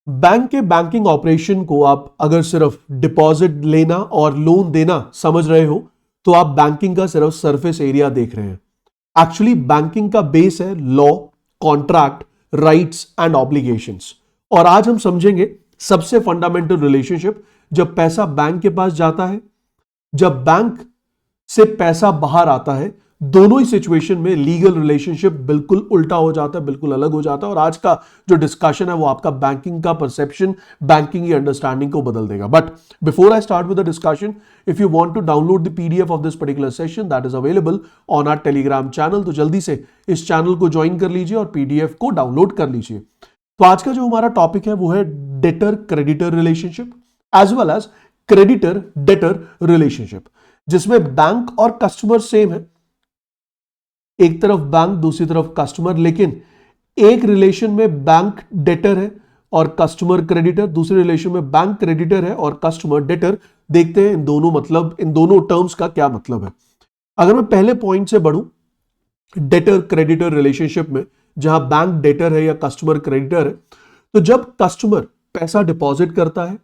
Bank के banking operation को आप अगर सिर्फ डिपॉजिट लेना और लोन देना समझ रहे हो तो आप बैंकिंग का सिर्फ सरफेस एरिया देख रहे हैं। एक्चुअली बैंकिंग का बेस है law, contract, rights and obligations. और आज हम समझेंगे सबसे फंडामेंटल रिलेशनशिप जब पैसा बैंक के पास जाता है, जब बैंक से पैसा बाहर आता है। दोनों ही सिचुएशन में लीगल रिलेशनशिप बिल्कुल उल्टा हो जाता है, बिल्कुल अलग हो जाता है। और आज का जो डिस्कशन है वो आपका बैंकिंग का परसेप्शन, बैंकिंग की अंडरस्टैंडिंग को बदल देगा। But before I start with the discussion, if you want to download the PDF of this particular session that is available on our Telegram channel, तो जल्दी से इस चैनल को ज्वाइन कर लीजिए और पीडीएफ को डाउनलोड कर लीजिए। तो आज का जो हमारा टॉपिक है वो है debtor creditor relationship as well as creditor debtor relationship, जिसमें बैंक और कस्टमर सेम है। एक तरफ बैंक, दूसरी तरफ कस्टमर, लेकिन एक रिलेशन में बैंक डेटर है और कस्टमर क्रेडिटर, दूसरे रिलेशन में बैंक क्रेडिटर है और कस्टमर डेटर। देखते हैं इन दोनों टर्म्स का क्या मतलब है। अगर मैं पहले पॉइंट से बढ़ूं, डेटर क्रेडिटर रिलेशनशिप में जहां बैंक डेटर है या कस्टमर क्रेडिटर है, तो जब कस्टमर पैसा डिपॉजिट करता है,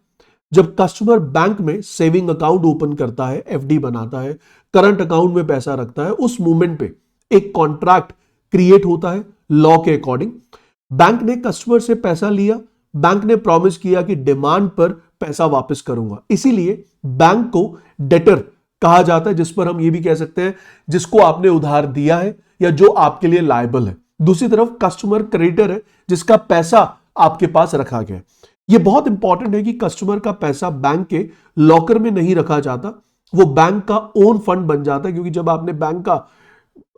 जब कस्टमर बैंक में सेविंग अकाउंट ओपन करता है, एफडी बनाता है, करंट अकाउंट में पैसा रखता है, उस मोमेंट पे एक कॉन्ट्रैक्ट क्रिएट होता है लॉ के अकॉर्डिंग। बैंक ने कस्टमर से पैसा लिया, बैंक ने प्रॉमिस किया कि डिमांड पर पैसा वापस करूंगा, इसीलिए बैंक को डेटर कहा जाता है, जिस पर हम ये भी कह सकते हैं जिसको आपने उधार दिया है या जो आपके लिए लायबल है। दूसरी तरफ कस्टमर क्रेडिटर है, जिसका पैसा आपके पास रखा गया। यह बहुत इंपॉर्टेंट है कि कस्टमर का पैसा बैंक के लॉकर में नहीं रखा जाता, वो बैंक का ओन फंड बन जाता है। क्योंकि जब आपने बैंक का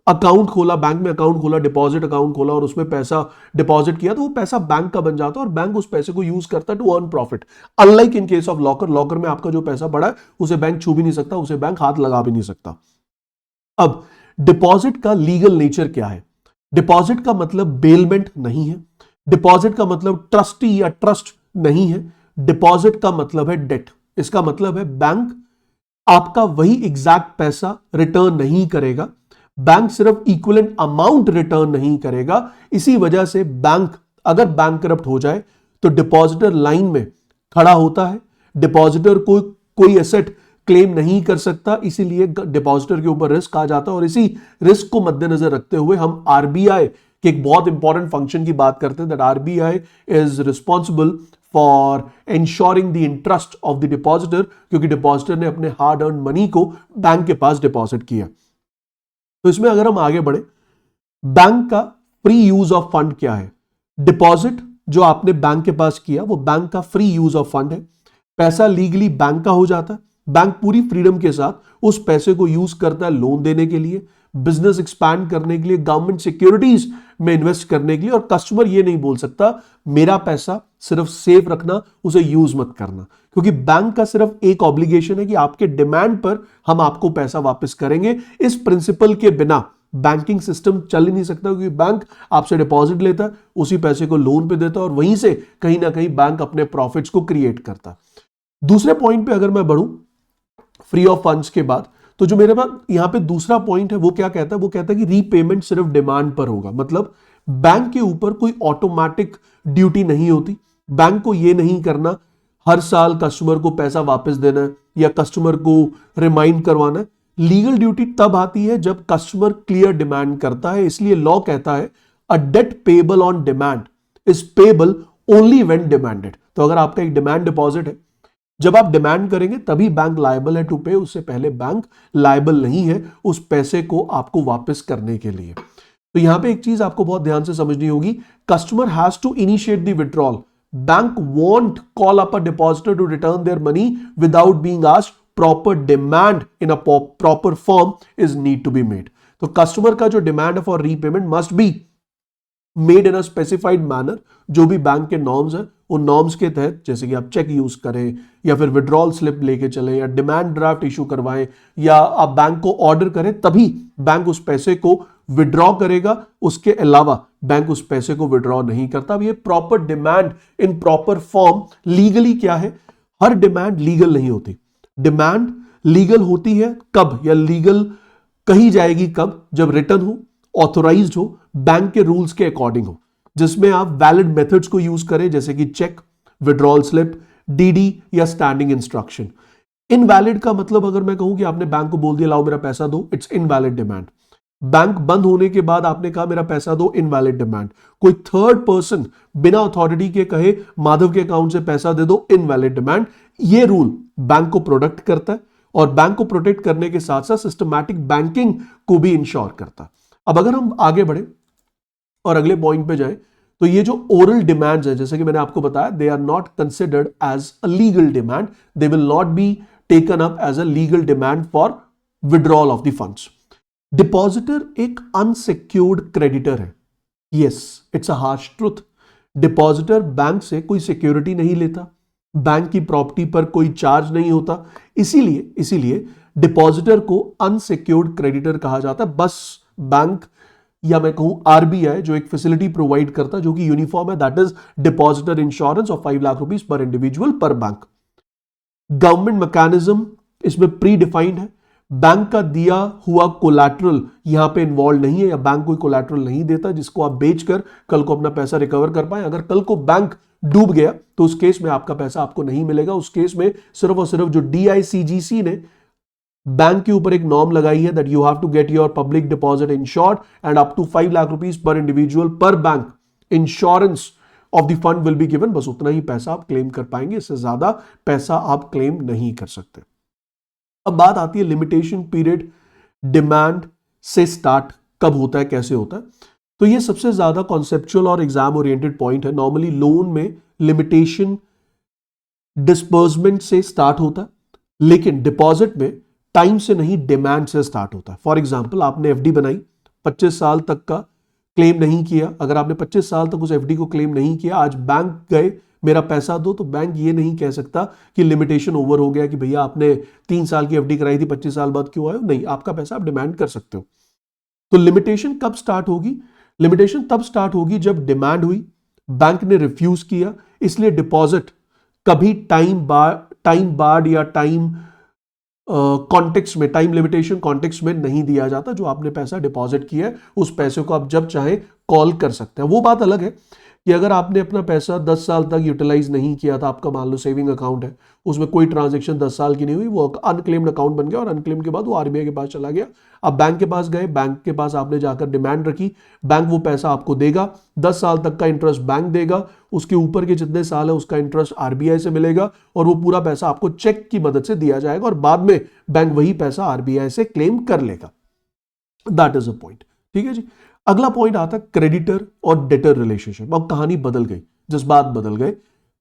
अकाउंट खोला, बैंक में अकाउंट खोला, डिपॉजिट अकाउंट खोला और उसमें पैसा डिपॉजिट किया, तो वो पैसा बैंक का बन जाता है और बैंक उस पैसे को यूज करता है to earn profit. Unlike in case of locker, locker में आपका जो पैसा पड़ा है उसे बैंक छू भी नहीं सकता, उसे बैंक हाथ लगा भी नहीं सकता। अब डिपॉजिट का लीगल नेचर क्या है? डिपॉजिट का मतलब बेलमेंट नहीं है, डिपॉजिट का मतलब ट्रस्टी या ट्रस्ट नहीं है, डिपॉजिट का मतलब है डेट। इसका मतलब है बैंक आपका वही एग्जैक्ट पैसा रिटर्न नहीं करेगा, बैंक सिर्फ इक्विवेलेंट अमाउंट रिटर्न नहीं करेगा। इसी वजह से बैंक अगर बैंकरप्ट हो जाए तो डिपॉजिटर लाइन में खड़ा होता है, डिपॉजिटर को कोई एसेट क्लेम नहीं कर सकता, इसीलिए डिपॉजिटर के ऊपर रिस्क आ जाता है। और इसी रिस्क को मद्देनजर रखते हुए हम आरबीआई के एक बहुत इंपॉर्टेंट फंक्शन की बात करते हैं, that RBI is responsible for ensuring the interest of the depositor, क्योंकि डिपॉजिटर ने अपने हार्ड अर्न मनी को बैंक के पास डिपॉजिट किया। तो इसमें अगर हम आगे बढ़े, बैंक का फ्री यूज ऑफ फंड क्या है? डिपॉजिट जो आपने बैंक के पास किया वो बैंक का फ्री यूज ऑफ फंड है, पैसा लीगली बैंक का हो जाता है। बैंक पूरी फ्रीडम के साथ उस पैसे को यूज करता है लोन देने के लिए, बिजनेस एक्सपैंड करने के लिए, गवर्नमेंट सिक्योरिटीज में इन्वेस्ट करने के लिए। और कस्टमर ये नहीं बोल सकता मेरा पैसा सिर्फ सेफ रखना, उसे यूज मत करना, क्योंकि बैंक का सिर्फ एक ऑब्लिगेशन है कि आपके डिमांड पर हम आपको पैसा वापस करेंगे। इस प्रिंसिपल के बिना बैंकिंग सिस्टम चल ही नहीं सकता, क्योंकि बैंक आपसे डिपॉजिट लेता है, उसी पैसे को लोन पे देता है और वहीं से कहीं ना कहीं बैंक अपने प्रॉफिट्स को क्रिएट करता है। दूसरे पॉइंट पे अगर मैं बढ़ूं फ्री ऑफ फंड्स के बाद, तो जो मेरे पास यहां पे दूसरा पॉइंट है वो क्या कहता है? वो कहता है कि रीपेमेंट सिर्फ डिमांड पर होगा। मतलब बैंक के ऊपर कोई ऑटोमेटिक ड्यूटी नहीं होती, बैंक को ये नहीं करना हर साल कस्टमर को पैसा वापस देना है या कस्टमर को रिमाइंड करवाना है। लीगल ड्यूटी तब आती है जब कस्टमर क्लियर डिमांड करता है, इसलिए लॉ कहता है a debt payable on demand is payable only when demanded. तो अगर आपका एक डिमांड डिपॉजिट है, जब आप डिमांड करेंगे तभी बैंक लायबल है टू पे, उससे पहले बैंक लायबल नहीं है उस पैसे को आपको वापस करने के लिए। तो यहां पे एक चीज आपको बहुत ध्यान से समझनी होगी, customer has to initiate the withdrawal, bank won't call up a depositor to return their money without being asked, proper demand in a proper form is need to be made. तो कस्टमर का जो demand है for repayment must be made in a specified manner. जो भी bank के norms हैं उन norms के तहत, जैसे कि आप चेक यूज करें या फिर विड्रॉल स्लिप लेके चले या डिमांड ड्राफ्ट इशू करवाएं या आप बैंक को ऑर्डर करें, तभी बैंक उस पैसे को विड्रॉ करेगा। उसके अलावा बैंक उस पैसे को विड्रॉ नहीं करता। अब ये proper demand in proper form legally क्या है? हर डिमांड लीगल नहीं होती। डिमांड लीगल होती है कब, या लीगल कही जाएगी कब? जब रिटर्न हो, ऑथोराइज्ड हो, बैंक के रूल्स के अकॉर्डिंग हो, जिसमें आप वैलिड मेथड्स को यूज करें, जैसे कि चेक, विड्रॉल स्लिप, डीडी या स्टैंडिंग इंस्ट्रक्शन। इनवैलिड का मतलब अगर मैं कहूं कि आपने बैंक को बोल दिया लाओ मेरा पैसा दो, इट्स इनवैलिड डिमांड। बैंक बंद होने के बाद आपने कहा मेरा पैसा दो, इनवैलिड डिमांड। कोई थर्ड पर्सन बिना अथॉरिटी के कहे माधव के अकाउंट से पैसा दे दो, इनवैलिड डिमांड। ये रूल बैंक को प्रोटेक्ट करता है और बैंक को प्रोटेक्ट करने के साथ साथ सिस्टमैटिक बैंकिंग को भी इंश्योर करता है। अब अगर हम आगे बढ़े और अगले पॉइंट पे जाएं, तो ये जो ओरल डिमांड्स है, जैसे कि मैंने आपको बताया, they are not considered as a legal demand, they will not be taken up as a legal demand for withdrawal of the funds. Depositor एक अनसिक्योर्ड क्रेडिटर है। Yes, it's a harsh truth. Depositor bank से कोई security नहीं लेता, bank की property पर कोई charge नहीं होता, इसीलिए डिपॉजिटर को अनसिक्योर्ड क्रेडिटर कहा जाता है। बस बैंक या मैं कहूं आरबीआई जो एक फैसिलिटी प्रोवाइड करता है जो कि यूनिफॉर्म है, that is depositor insurance of 5 lakh rupees per individual per bank. Government mechanism इसमें प्री डिफाइंड है। बैंक का दिया हुआ कोलैटरल यहां पे इन्वॉल्व नहीं है, या बैंक कोई कोलैटरल नहीं देता जिसको आप बेचकर कल को अपना पैसा रिकवर कर पाए। अगर कल को बैंक डूब गया तो उस केस में आपका पैसा आपको नहीं मिलेगा। उस केस में सिर्फ और सिर्फ जो DICGC ने बैंक के ऊपर एक नॉर्म लगाई है that you have to get your public deposit insured and up to 5 lakh rupees per individual per bank insurance of the fund will be given. बस उतना ही पैसा आप क्लेम कर पाएंगे, इससे ज्यादा पैसा आप क्लेम नहीं कर सकते। अब बात आती है लिमिटेशन पीरियड डिमांड से स्टार्ट कब होता है, कैसे होता है। तो ये सबसे ज्यादा कॉन्सेप्चुअल और एग्जाम ओरिएंटेड पॉइंट है। नॉर्मली लोन में लिमिटेशन डिस्बर्समेंट से स्टार्ट होता है, लेकिन डिपॉजिट में टाइम से नहीं डिमांड से स्टार्ट होता है। फॉर एग्जाम्पल, आपने एफडी बनाई, 25 साल तक का क्लेम नहीं किया। अगर आपने 25 साल तक उस एफडी को क्लेम नहीं किया, आज बैंक गए मेरा पैसा दो, तो बैंक ये नहीं कह सकता कि लिमिटेशन ओवर हो गया कि भैया आपने 3 साल की एफडी कराई थी 25 साल बाद क्यों आए हो। नहीं, आपका पैसा आप डिमांड कर सकते हो। तो लिमिटेशन कब स्टार्ट होगी? लिमिटेशन तब स्टार्ट होगी जब डिमांड हुई, बैंक ने रिफ्यूज किया, इसलिए डिपॉजिट कभी टाइम बार्ड या टाइम कॉन्टेक्स्ट में, टाइम लिमिटेशन कॉन्टेक्स्ट में नहीं दिया जाता। जो आपने पैसा डिपॉजिट किया है उस पैसे को आप जब चाहे कॉल कर सकते हैं। वो बात अलग है कि अगर आपने अपना पैसा 10 साल तक यूटिलाइज नहीं किया था, आपका मान लो सेविंग अकाउंट है, उसमें कोई ट्रांजैक्शन 10 साल की नहीं हुई, वो अनक्लेम्ड अकाउंट बन गया और अनक्लेम्ड के बाद वो आरबीआई के पास चला गया। अब बैंक के पास गए, बैंक के पास आपने जाकर डिमांड रखी, बैंक वो पैसा आपको देगा, 10 साल तक का इंटरेस्ट बैंक देगा, उसके ऊपर के जितने साल है उसका इंटरेस्ट आरबीआई से मिलेगा और वो पूरा पैसा आपको चेक की मदद से दिया जाएगा और बाद में बैंक वही पैसा आरबीआई से क्लेम कर लेगा। That is a point. ठीक है जी। अगला पॉइंट आता है क्रेडिटर और डेटर रिलेशनशिप। अब कहानी बदल गई, जज्बात बदल गए।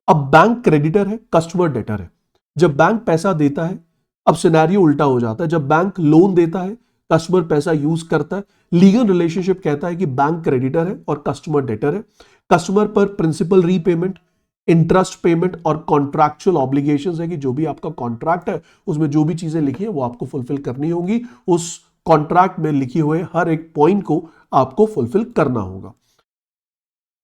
अब बैंक क्रेडिटर है, कस्टमर डेटर है। जब बैंक पैसा देता है, अब सिनेरियो उल्टा हो जाता है। जब बैंक लोन देता है, कस्टमर पैसा यूज करता है। लीगल रिलेशनशिप कहता है कि बैंक क्रेडिटर है और कस्टमर डेटर है। कस्टमर पर प्रिंसिपल रीपेमेंट, इंटरेस्ट पेमेंट और कॉन्ट्रैक्चुअल ऑब्लिगेशंस है कि जो भी आपका कॉन्ट्रैक्ट है उसमें जो भी चीजें लिखी है वो आपको फुलफिल करनी होंगी। उस कॉन्ट्रैक्ट में लिखे हुए हर एक पॉइंट को आपको फुलफिल करना होगा।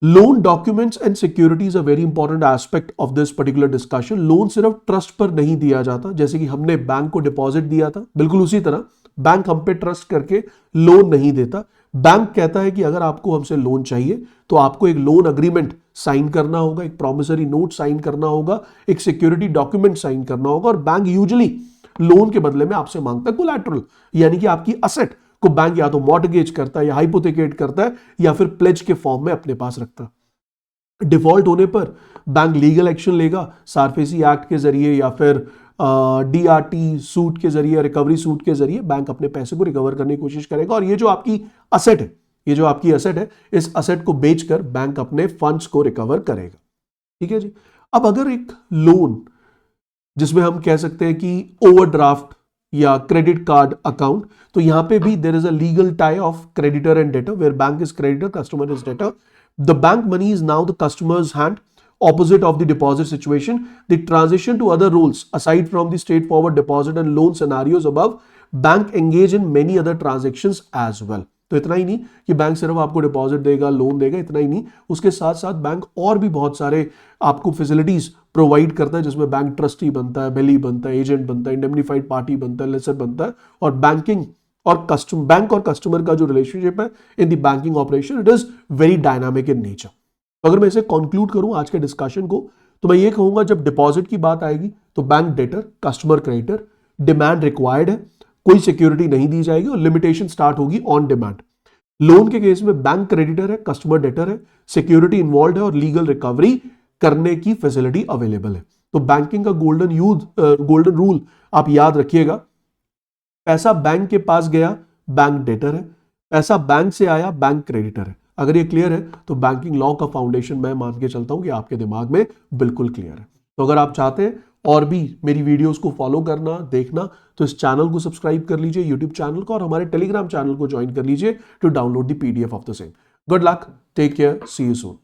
Loan documents and securities a very important aspect of this particular discussion. Loan सिर्फ ट्रस्ट पर नहीं दिया जाता, जैसे कि हमने बैंक को डिपॉजिट दिया था, बिल्कुल उसी तरह बैंक हम पे ट्रस्ट करके लोन नहीं देता। बैंक कहता है कि अगर आपको हमसे लोन चाहिए तो आपको एक लोन अग्रीमेंट साइन करना होगा, एक प्रॉमिसरी नोट साइन करना होगा, एक सिक्योरिटी डॉक्यूमेंट साइन करना होगा और बैंक यूजुअली लोन के बदले में आपसे मांगता है कोलैटरल, यानी कि आपकी असेट को बैंक या तो मॉर्टगेज करता है या हाइपोथेकेट करता है या फिर प्लेज के फॉर्म में अपने पास रखता है। डिफॉल्ट होने पर बैंक लीगल एक्शन लेगा, सारफेसी एक्ट के जरिए या फिर DRT सूट के जरिए, रिकवरी सूट के जरिए बैंक अपने पैसे को रिकवर करने की कोशिश करेगा। और ये जो आपकी असेट है, इस असेट को बेचकर बैंक अपने फंड्स को रिकवर करेगा। ठीक है जी। अब अगर एक लोन जिसमें हम कह सकते हैं कि ओवरड्राफ्ट या क्रेडिट कार्ड अकाउंट, तो यहां पे भी there is a legal tie of creditor and debtor where bank is creditor, customer is debtor. The bank money is now the customer's hand, opposite of the deposit situation. The transition to other rules aside from the straightforward deposit and loan scenarios above, bank engage in many other transactions as well. तो इतना ही नहीं कि bank सिर्फ आपको deposit देगा, loan देगा, इतना ही नहीं, उसके साथ साथ बैंक और भी बहुत सारे आपको फैसिलिटीज प्रोवाइड करता है, जिसमें बैंक ट्रस्टी बनता है, बेली बनता है, एजेंट बनता है, इंडेमनिफाइड पार्टी बनता है, लेसर बनता है। और बैंकिंग और बैंक और कस्टमर का जो रिलेशनशिप है in the banking operation, it is very dynamic in nature. अगर मैं इसे कंक्लूड करूं आज के डिस्कशन को, तो मैं ये कहूंगा जब डिपॉजिट की बात आएगी तो bank debtor, customer creditor, demand required है, कोई सिक्योरिटी नहीं दी जाएगी और लिमिटेशन स्टार्ट होगी ऑन डिमांड। लोन के केस में बैंक क्रेडिटर है, कस्टमर डेटर है, सिक्योरिटी इन्वॉल्व है और लीगल रिकवरी करने की फैसिलिटी अवेलेबल है। तो बैंकिंग का गोल्डन रूल आप याद रखिएगा, पैसा बैंक के पास गया बैंक डेटर है, पैसा बैंक से आया बैंक क्रेडिटर है। अगर ये क्लियर है तो बैंकिंग लॉ का फाउंडेशन मैं मान के चलता हूं कि आपके दिमाग में बिल्कुल क्लियर है। तो अगर आप चाहते हैं और भी मेरी वीडियोस को फॉलो करना, देखना, तो इस चैनल को सब्सक्राइब कर लीजिए यूट्यूब चैनल को, और हमारे टेलीग्राम चैनल को ज्वाइन कर लीजिए to download the PDF of the same. Good luck, take care, see you soon.